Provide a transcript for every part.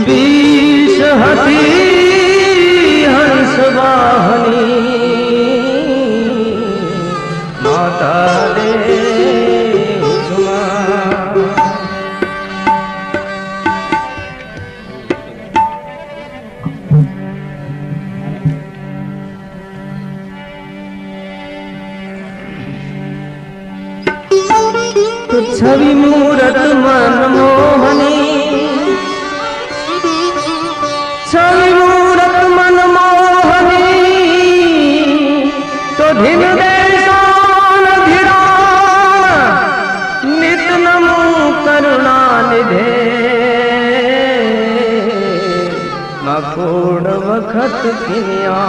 बीस हती हंस वाहनी माता दे छवि मूरत मनमोहनी छवि मूरत मनमोहनी तो धिन देशान धिरान नित नमो करुणा निधे मकोड़ वखत किनिया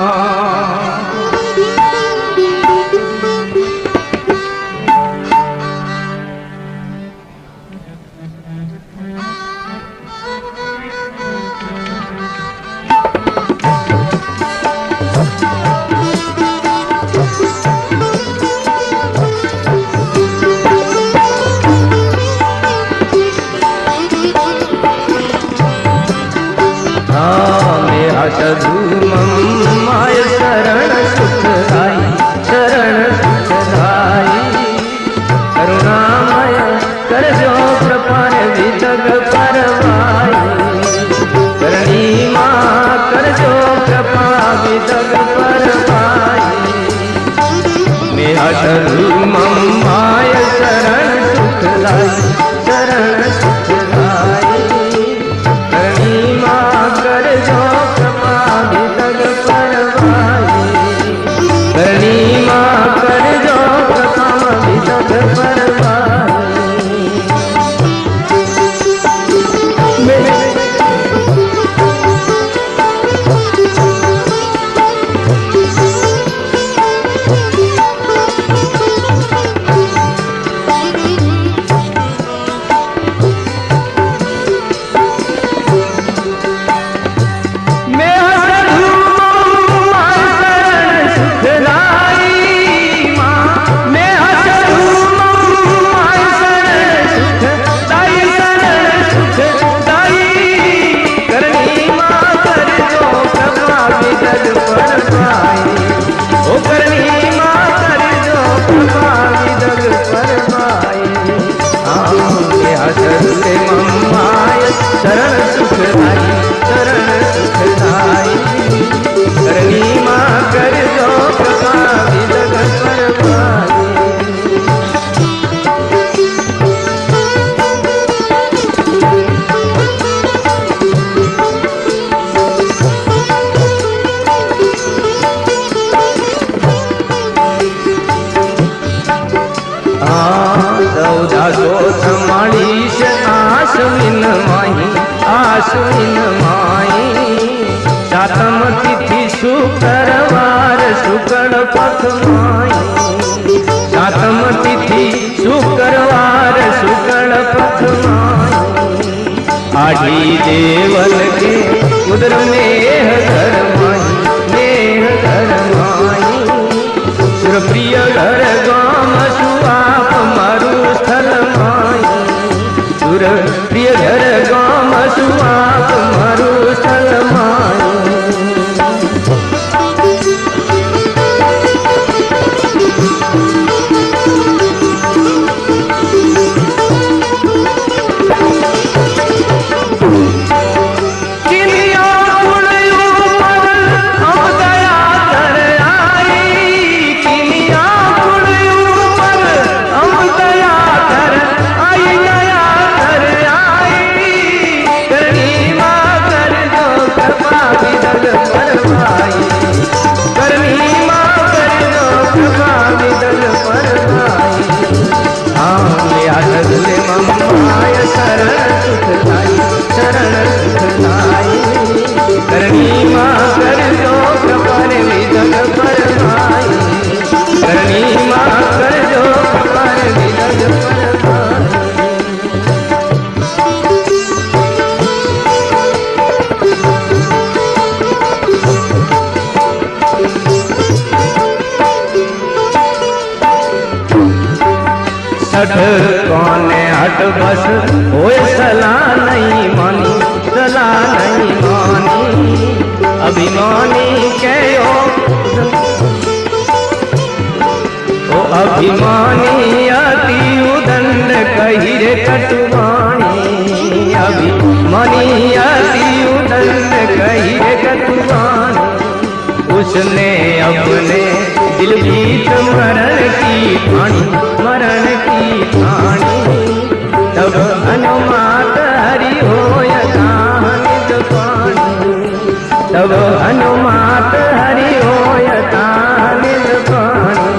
माय शरण सुखदाई शरण सुखदाई करुणामय कर जो कृपान विदग परवाई करणी माँ कर जो कृपा विदग परवाई मेरा शरण माय शरण सुखदाई शरण सुखदाई करणी माँ कर जो शरण सुखदाई शरण सुखदाई करणी माँ कर जो कृपा विदग परवाई दौदा सोथ माणीश आश्विन माही आश्विन माई सातम तिथि शुक्रवार शुक्ल पथ माई सातम तिथि शुक्रवार शुक्ल पथ माई आढ़ी देवल के उदर नेह घर माई नेह घर माई सुरप्रिय घर गाम सुआप मारू स्थल माई सुर प्रिय घर गाम सुआप मारू स्थल माई हट कौने हट बस होए सलाह नहीं मानी सलाह नहीं अभिमानी कहो ओ अभिमानी अति उदंड कही रे कटुवाणी अभिमानी अति उदंड कही रे कटुवाणी उसने अपने दिल बीत मरण की ठानी तब हनुमात हरि होय निज पानी तब हनुमात हरि होय निज पानी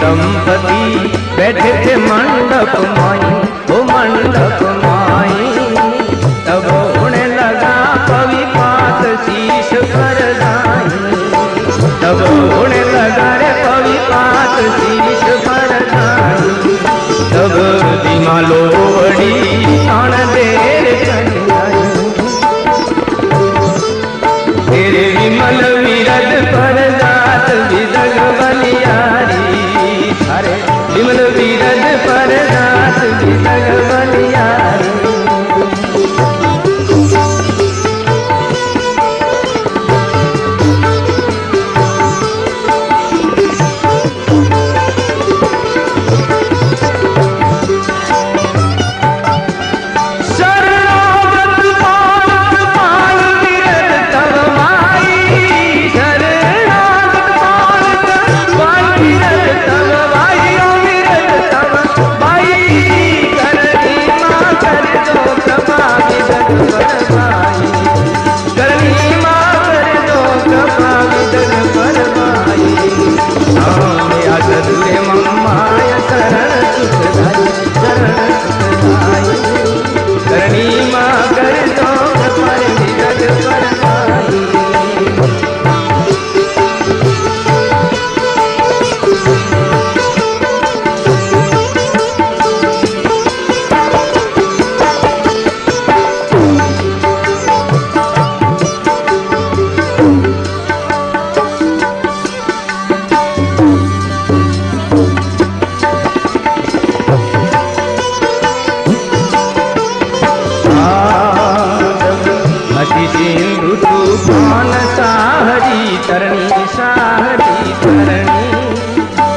दंपति बैठे थे मंडप माई वो मंडप माई तब उन्हें लगा पविपात शीश पर जाई तब उन्हें लगा रे पविपात शीश पर जाई तब दिमा लोवड़ी तान देर चली आई तेरे विमल विरद पर जात विदग बलियारी अरे विमल विरद पर जात विदग बलियारी सिंधु तूफान साहरी तरणी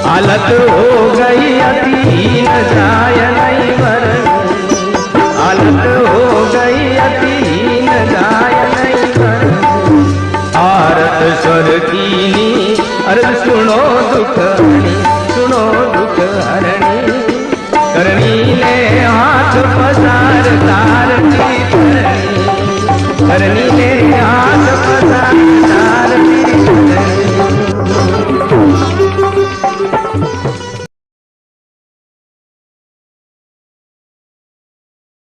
हालत हो गई अति न जाय नहीं वरनी हालत हो गई अति न जाय नहीं वरनी आरत स्वर कीनी अर्ज सुनो दुख हरणी करणी ने हाथ पसार तार की करनी